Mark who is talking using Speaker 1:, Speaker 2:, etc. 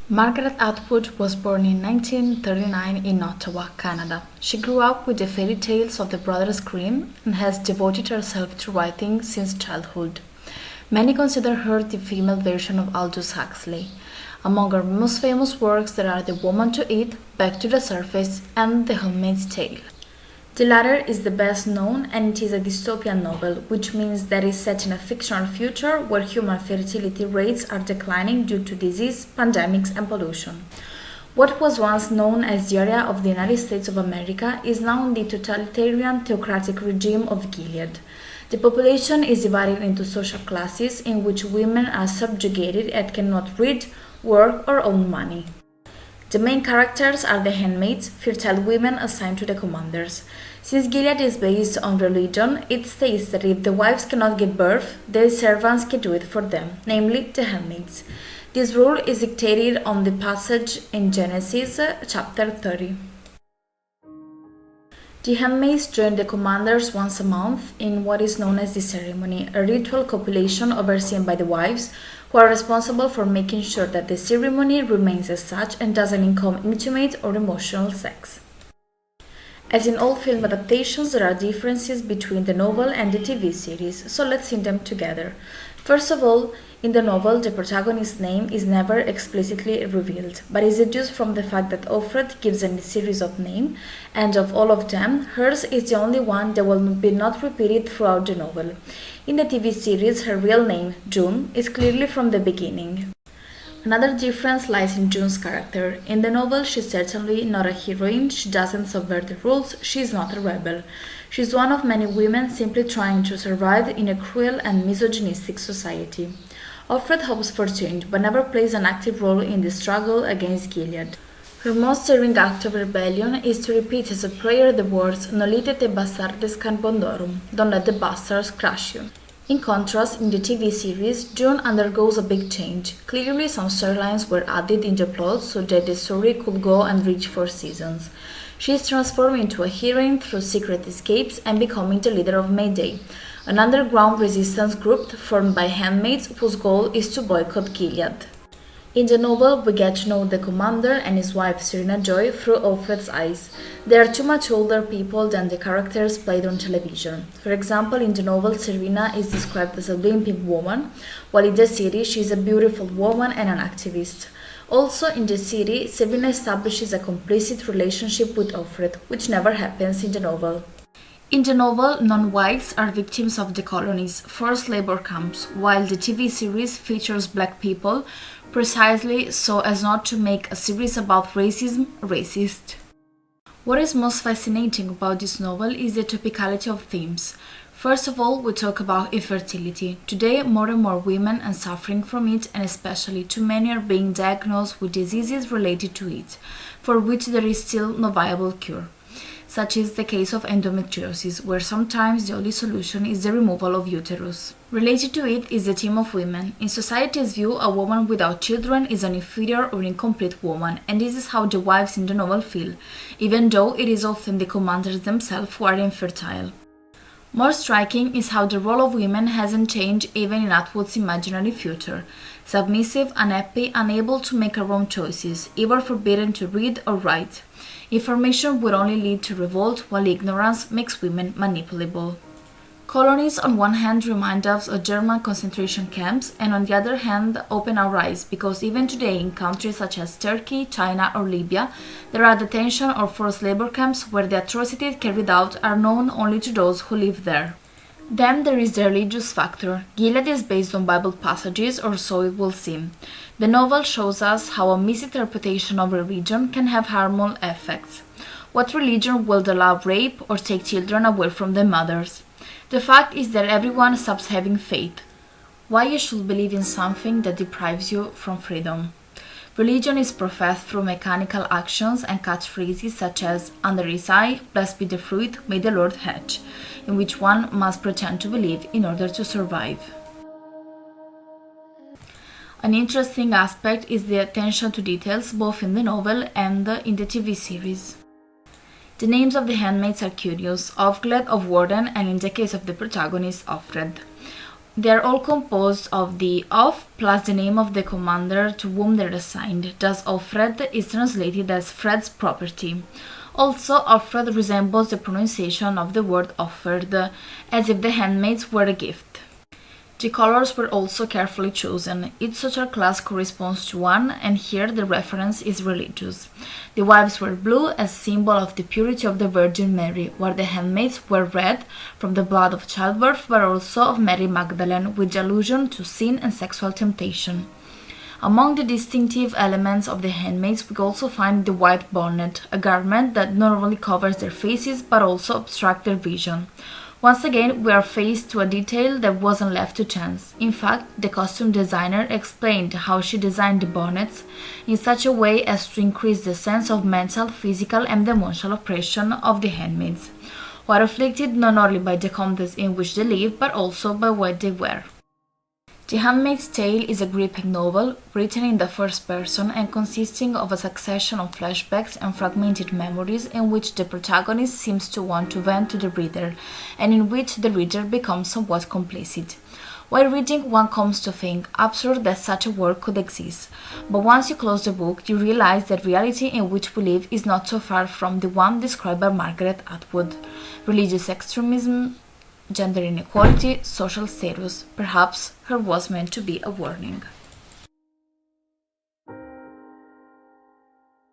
Speaker 1: Margaret Atwood was born in 1939 in Ottawa, Canada. She grew up with the fairy tales of the Brothers Grimm and has devoted herself to writing since childhood. Many consider her the female version of Aldous Huxley. Among her most famous works there are The Woman to Eat, Back to the Surface, and The Handmaid's Tale. The latter is the best known, and it is a dystopian novel, which means that it is set in a fictional future where human fertility rates are declining due to disease, pandemics, and pollution. What was once known as the area of the United States of America is now in the totalitarian theocratic regime of Gilead. The population is divided into social classes in which women are subjugated and cannot read, work, or own money. The main characters are the handmaids, fertile women assigned to the commanders. Since Gilead is based on religion, it states that if the wives cannot give birth, their servants can do it for them, namely the handmaids. This rule is dictated on the passage in Genesis chapter 30. The handmaids join the commanders once a month in what is known as the ceremony, a ritual copulation overseen by the wives, who are responsible for making sure that the ceremony remains as such and doesn't include intimate or emotional sex. As in all film adaptations, there are differences between the novel and the TV series, so let's see them together. First of all, in the novel, the protagonist's name is never explicitly revealed, but is deduced from the fact that Offred gives a series of names, and of all of them, hers is the only one that will be not repeated throughout the novel. In the TV series, her real name, June, is clearly from the beginning. Another difference lies in June's character. In the novel, she's certainly not a heroine, she doesn't subvert the rules, she's not a rebel. She's one of many women simply trying to survive in a cruel and misogynistic society. Offred hopes for change, but never plays an active role in the struggle against Gilead. Her most daring act of rebellion is to repeat as a prayer the words "Nolite te bastardes carbondorum," don't let the bastards crush you. In contrast, in the TV series, June undergoes a big change. Clearly, some storylines were added in the plot so that the story could go and reach 4 seasons. She is transformed into a heroine through secret escapes and becoming the leader of Mayday, an underground resistance group formed by handmaids whose goal is to boycott Gilead. In the novel, we get to know the commander and his wife Serena Joy through Offred's eyes. They are too much older people than the characters played on television. For example, in the novel, Serena is described as a limping woman, while in the series she is a beautiful woman and an activist. Also, in the series, Serena establishes a complicit relationship with Offred, which never happens in the novel. In the novel, non-whites are victims of the colony's forced labor camps, while the TV series features black people, precisely so as not to make a series about racism racist. What is most fascinating about this novel is the topicality of themes. First of all, we talk about infertility. Today, more and more women are suffering from it, and especially too many are being diagnosed with diseases related to it, for which there is still no viable cure. Such is the case of endometriosis, where sometimes the only solution is the removal of uterus. Related to it is the theme of women. In society's view, a woman without children is an inferior or incomplete woman, and this is how the wives in the novel feel, even though it is often the commanders themselves who are infertile. More striking is how the role of women hasn't changed even in Atwood's imaginary future. Submissive, unhappy, unable to make her own choices, either forbidden to read or write. Information would only lead to revolt, while ignorance makes women manipulable. Colonies on one hand remind us of German concentration camps, and on the other hand open our eyes, because even today in countries such as Turkey, China or Libya, there are detention or forced labor camps where the atrocities carried out are known only to those who live there. Then there is the religious factor. Gilead is based on Bible passages, or so it will seem. The novel shows us how a misinterpretation of religion can have harmful effects. What religion will allow rape or take children away from their mothers? The fact is that everyone stops having faith. Why you should believe in something that deprives you from freedom? Religion is professed through mechanical actions and catchphrases such as "under his eye, blessed be the fruit, may the Lord hatch," in which one must pretend to believe in order to survive. An interesting aspect is the attention to details both in the novel and in the TV series. The names of the handmaids are curious: Ofgled, of Warden, and in the case of the protagonist, Offred. They are all composed of the of plus the name of the commander to whom they're assigned. Thus, Offred is translated as Fred's property. Also, Offred resembles the pronunciation of the word offered, as if the handmaids were a gift. The colors were also carefully chosen. Each social class corresponds to one, and here the reference is religious. The wives were blue as symbol of the purity of the Virgin Mary, while the handmaids were red from the blood of childbirth, but also of Mary Magdalene, with allusion to sin and sexual temptation. Among the distinctive elements of the handmaids, we also find the white bonnet, a garment that not only covers their faces but also obstructs their vision. Once again, we are faced to a detail that wasn't left to chance. In fact, the costume designer explained how she designed the bonnets in such a way as to increase the sense of mental, physical, and emotional oppression of the handmaids, who are afflicted not only by the context in which they live, but also by what they wear. The Handmaid's Tale is a gripping novel written in the first person and consisting of a succession of flashbacks and fragmented memories in which the protagonist seems to want to vent to the reader and in which the reader becomes somewhat complicit. While reading, one comes to think absurd that such a work could exist, but once you close the book, you realize that reality in which we live is not so far from the one described by Margaret Atwood. Religious extremism, gender inequality, social status. Perhaps her was meant to be a warning.